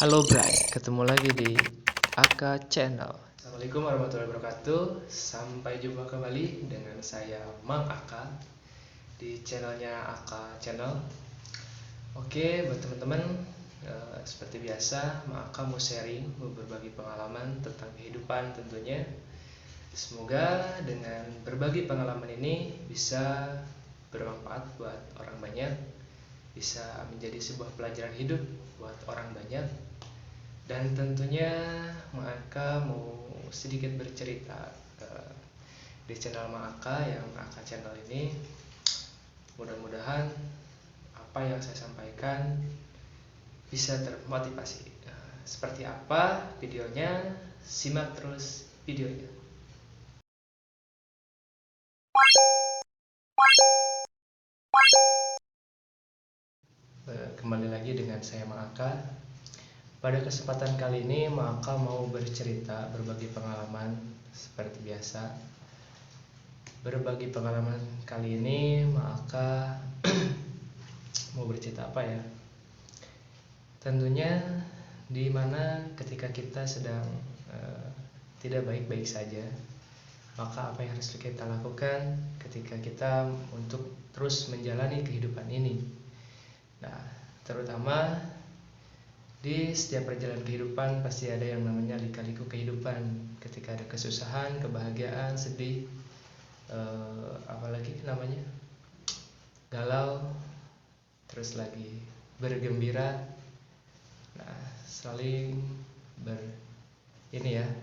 Halo Bray, ketemu lagi di Aka Channel. Assalamualaikum warahmatullahi wabarakatuh. Sampai jumpa kembali dengan saya Mang Aka di channelnya Aka Channel. Oke, buat teman-teman, seperti biasa, Mang Aka mau sharing, mau berbagi pengalaman tentang kehidupan tentunya. Semoga dengan berbagi pengalaman ini bisa bermanfaat buat orang banyak, bisa menjadi sebuah pelajaran hidup buat orang banyak. Dan tentunya Maka mau sedikit bercerita di channel Maka yang Maka channel ini. Mudah-mudahan apa yang saya sampaikan bisa termotivasi. Seperti apa videonya? Simak terus videonya. Kembali lagi dengan saya Maka. Pada kesempatan kali ini Maka mau bercerita, berbagi pengalaman seperti biasa. Berbagi pengalaman kali ini Maka mau bercerita apa ya? Tentunya di mana ketika kita sedang tidak baik-baik saja, maka apa yang harus kita lakukan ketika kita untuk terus menjalani kehidupan ini? Nah, terutama di setiap perjalanan kehidupan pasti ada yang namanya lika-liku kehidupan. Ketika ada kesusahan, kebahagiaan, sedih, apalagi namanya galau, terus lagi bergembira. Nah, saling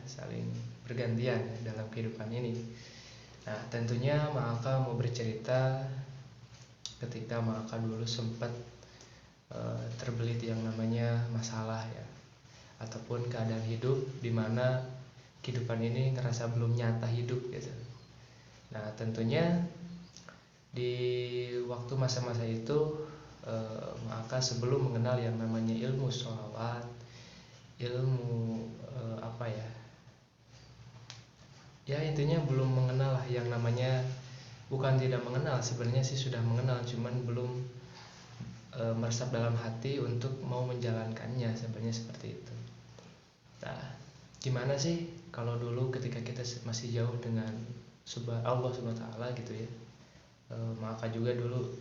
saling bergantian dalam kehidupan ini. Nah, tentunya Maka mau bercerita ketika Maka dulu sempat terbelit yang namanya masalah ya, ataupun keadaan hidup di mana kehidupan ini ngerasa belum nyata hidup gitu. Nah, tentunya di waktu masa-masa itu Maka sebelum mengenal yang namanya ilmu sholawat, ilmu ya intinya belum mengenal lah yang namanya, bukan tidak mengenal, sebenarnya sih sudah mengenal, cuman belum meresap dalam hati untuk mau menjalankannya, sebenarnya seperti itu. Nah, gimana sih kalau dulu ketika kita masih jauh dengan Allah Subhanahu wa taala gitu ya. Maka juga dulu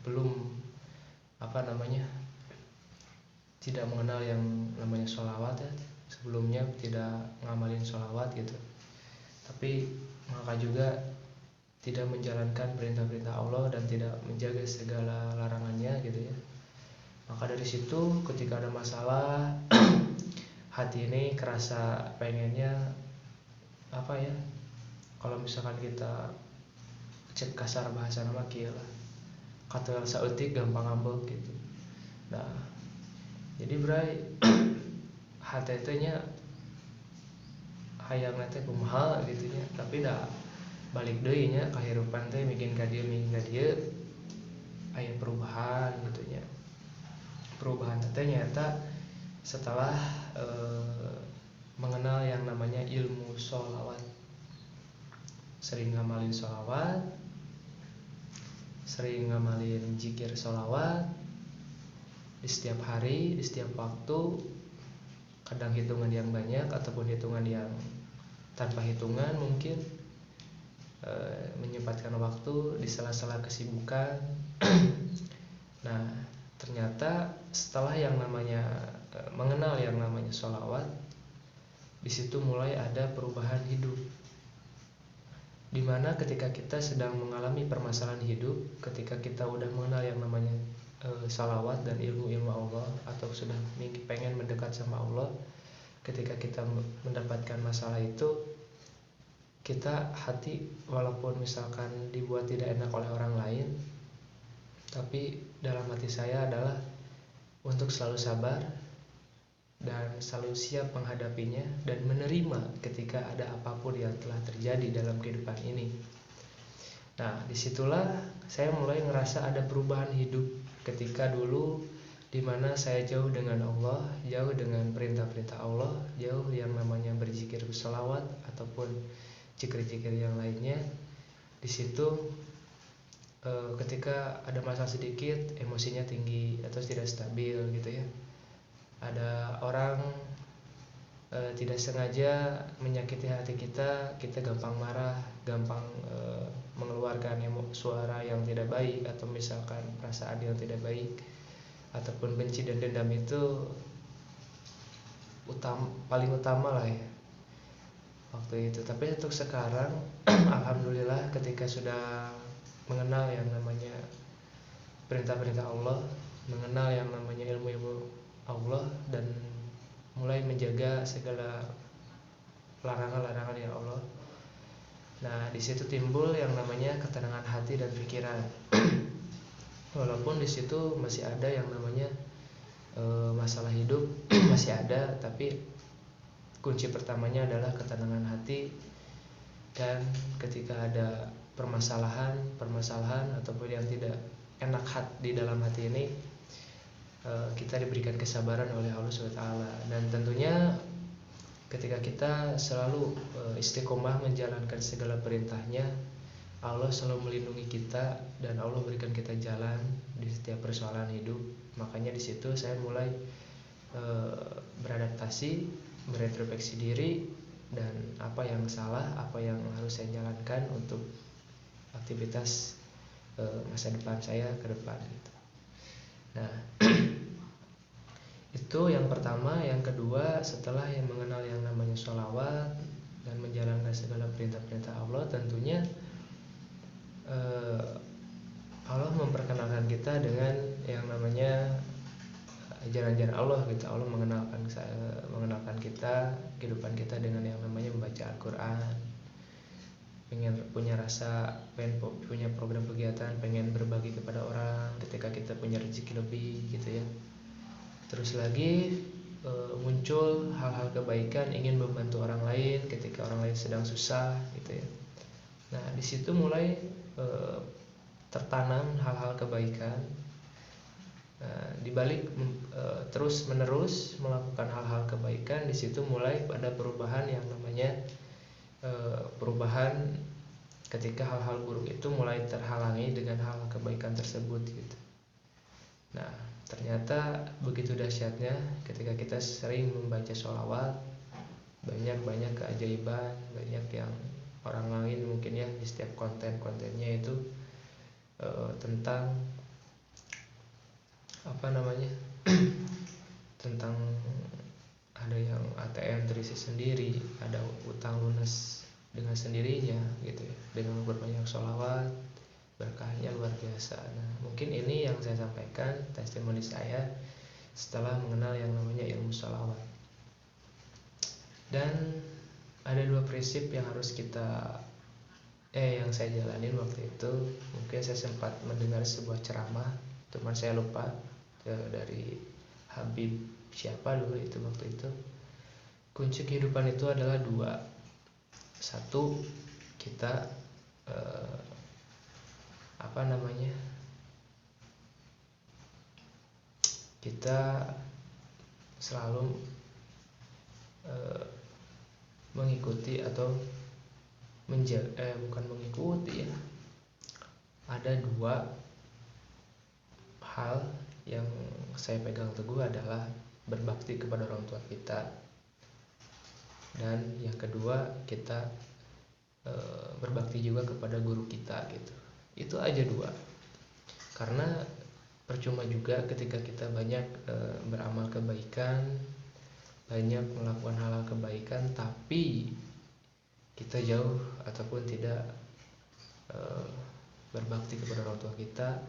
belum tidak mengenal yang namanya sholawat ya. Sebelumnya tidak ngamalin sholawat gitu. Tapi Maka juga tidak menjalankan perintah-perintah Allah dan tidak menjaga segala larangannya gitu ya. Maka dari situ ketika ada masalah hati ini kerasa pengennya kalau misalkan kita cek kasar bahasa nama kieu lah, kata saeutik gampang ngambek gitu. Nah, jadi Bray hati nya hayang teh kumaha gitu nya, tapi dah balik deui nya kahirupan teh bikin ka dieu aya perubahan gitu nya. Perubahan teh nyata setelah mengenal yang namanya ilmu sholawat. Sering ngamalin sholawat, sering ngamalin zikir sholawat di setiap hari, di setiap waktu, kadang hitungan yang banyak ataupun hitungan yang tanpa hitungan mungkin, menyempatkan waktu di sela-sela kesibukan. Nah, ternyata setelah yang namanya mengenal yang namanya sholawat, di situ mulai ada perubahan hidup. Dimana ketika kita sedang mengalami permasalahan hidup, ketika kita udah mengenal yang namanya sholawat dan ilmu-ilmu Allah, atau sudah pengen mendekat sama Allah, ketika kita mendapatkan masalah itu, kita hati walaupun misalkan dibuat tidak enak oleh orang lain, tapi dalam hati saya adalah untuk selalu sabar dan selalu siap menghadapinya dan menerima ketika ada apapun yang telah terjadi dalam kehidupan ini. Nah, disitulah saya mulai ngerasa ada perubahan hidup ketika dulu dimana saya jauh dengan Allah, jauh dengan perintah-perintah Allah, jauh yang namanya berzikir berselawat ataupun zikir-zikir yang lainnya. Di situ ketika ada masalah sedikit, emosinya tinggi atau tidak stabil gitu ya. Ada tidak sengaja menyakiti hati kita, kita gampang marah, gampang mengeluarkan suara yang tidak baik, atau misalkan perasaan yang tidak baik, ataupun benci dan dendam itu paling utama lah ya waktu itu. Tapi untuk sekarang alhamdulillah ketika sudah mengenal yang namanya perintah-perintah Allah, mengenal yang namanya ilmu-ilmu Allah, dan mulai menjaga segala larangan-larangan ya Allah. Nah, di situ timbul yang namanya ketenangan hati dan pikiran. Walaupun di situ masih ada yang namanya masalah hidup masih ada, tapi kunci pertamanya adalah ketenangan hati. Dan ketika ada permasalahan ataupun yang tidak enak di dalam hati ini, kita diberikan kesabaran oleh Allah SWT. Dan tentunya ketika kita selalu istiqomah menjalankan segala perintahnya, Allah selalu melindungi kita dan Allah berikan kita jalan di setiap persoalan hidup. Makanya di situ saya mulai beradaptasi, berintrospeksi diri, dan apa yang salah, apa yang harus saya jalankan untuk aktivitas masa depan saya ke depan gitu. Nah, itu yang pertama. Yang kedua, setelah yang mengenal yang namanya sholawat dan menjalankan segala perintah-perintah Allah, tentunya Allah memperkenalkan kita dengan yang namanya ajaran-ajaran Allah gitu. Allah mengenalkan kita, kehidupan kita dengan yang namanya membaca Al-Quran, pengen punya rasa, pengen punya program kegiatan, pengen berbagi kepada orang ketika kita punya rezeki lebih gitu ya. Terus lagi muncul hal-hal kebaikan, ingin membantu orang lain ketika orang lain sedang susah gitu ya. Nah, di situ mulai tertanam hal-hal kebaikan. Di balik terus menerus melakukan hal-hal kebaikan, di situ mulai pada perubahan yang namanya perubahan ketika hal-hal buruk itu mulai terhalangi dengan hal kebaikan tersebut gitu. Nah, ternyata begitu dahsyatnya ketika kita sering membaca sholawat, banyak keajaiban, banyak yang orang lain mungkin ya di setiap kontennya itu tentang apa namanya tentang ada yang ATM terisi sendiri, ada utang lunas dengan sendirinya gitu ya, dengan berbanyak sholawat, berkahnya luar biasa. Nah, mungkin ini yang saya sampaikan testimoni saya setelah mengenal yang namanya ilmu sholawat. Dan ada dua prinsip yang harus kita yang saya jalanin waktu itu. Mungkin saya sempat mendengar sebuah ceramah, cuman saya lupa dari Habib siapa dulu itu waktu itu. Kunci kehidupan itu adalah dua. Satu, kita kita selalu mengikuti atau bukan mengikuti ya. Ada dua hal yang saya pegang teguh adalah berbakti kepada orang tua kita, dan yang kedua kita berbakti juga kepada guru kita gitu. Itu aja dua. Karena percuma juga ketika kita banyak beramal kebaikan, banyak melakukan hal-hal kebaikan, tapi kita jauh ataupun tidak berbakti kepada orang tua kita,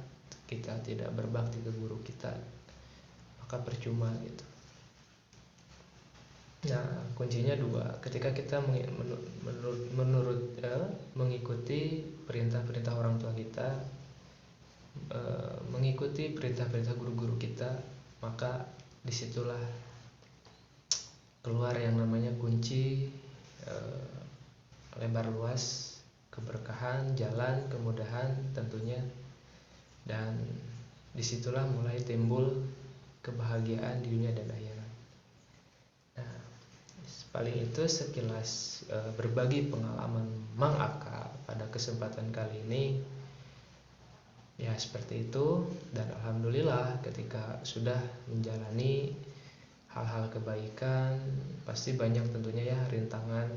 kita tidak berbakti ke guru kita, maka percuma gitu. Nah, kuncinya dua. Ketika kita mengikuti perintah-perintah orang tua kita, mengikuti perintah-perintah guru-guru kita, maka disitulah keluar yang namanya kunci lebar luas keberkahan, jalan kemudahan tentunya, dan disitulah mulai timbul kebahagiaan di dunia dan akhirat. Nah, paling itu sekilas berbagi pengalaman Mang Aka pada kesempatan kali ini. Ya seperti itu, dan alhamdulillah ketika sudah menjalani hal-hal kebaikan. Pasti banyak tentunya ya rintangan,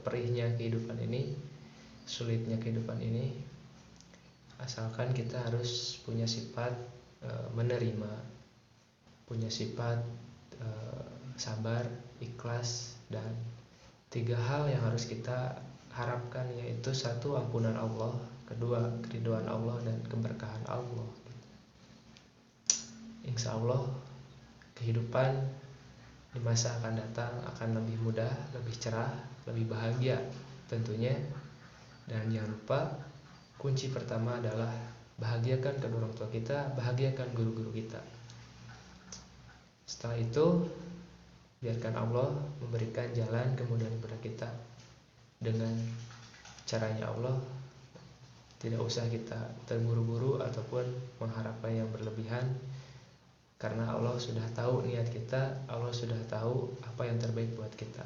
perihnya kehidupan ini, sulitnya kehidupan ini. Asalkan kita harus punya sifat menerima, punya sifat sabar, ikhlas, dan 3 hal yang harus kita harapkan, yaitu 1, ampunan Allah, 2, keridhaan Allah, dan keberkahan Allah. Insya Allah kehidupan di masa akan datang akan lebih mudah, lebih cerah, lebih bahagia tentunya. Dan jangan lupa, kunci pertama adalah bahagiakan kedua orang tua kita, bahagiakan guru-guru kita. Setelah itu, biarkan Allah memberikan jalan kemudian kepada kita dengan caranya Allah. Tidak usah kita terburu-buru ataupun mengharapkan yang berlebihan, karena Allah sudah tahu niat kita, Allah sudah tahu apa yang terbaik buat kita.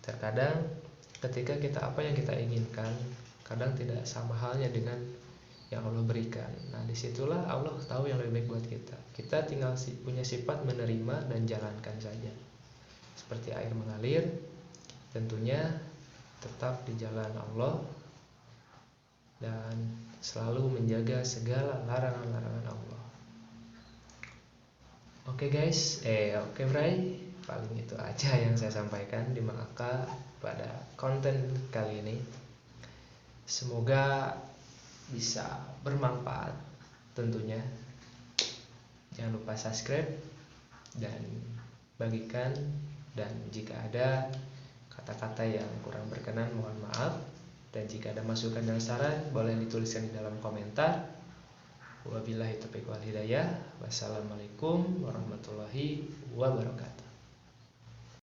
Terkadang ketika kita apa yang kita inginkan, kadang tidak sama halnya dengan yang Allah berikan. Nah, disitulah Allah tahu yang lebih baik buat kita. Kita tinggal punya sifat menerima dan jalankan saja. Seperti air mengalir, tentunya tetap di jalan Allah dan selalu menjaga segala larangan-larangan Allah. Oke guys, oke Bray, paling itu aja yang saya sampaikan di Mang Aka pada konten kali ini. Semoga bisa bermanfaat tentunya. Jangan lupa subscribe dan bagikan, dan jika ada kata-kata yang kurang berkenan mohon maaf, dan jika ada masukan dan saran boleh dituliskan di dalam komentar. Wabillahi taufiq wal hidayah. Wassalamualaikum warahmatullahi wabarakatuh.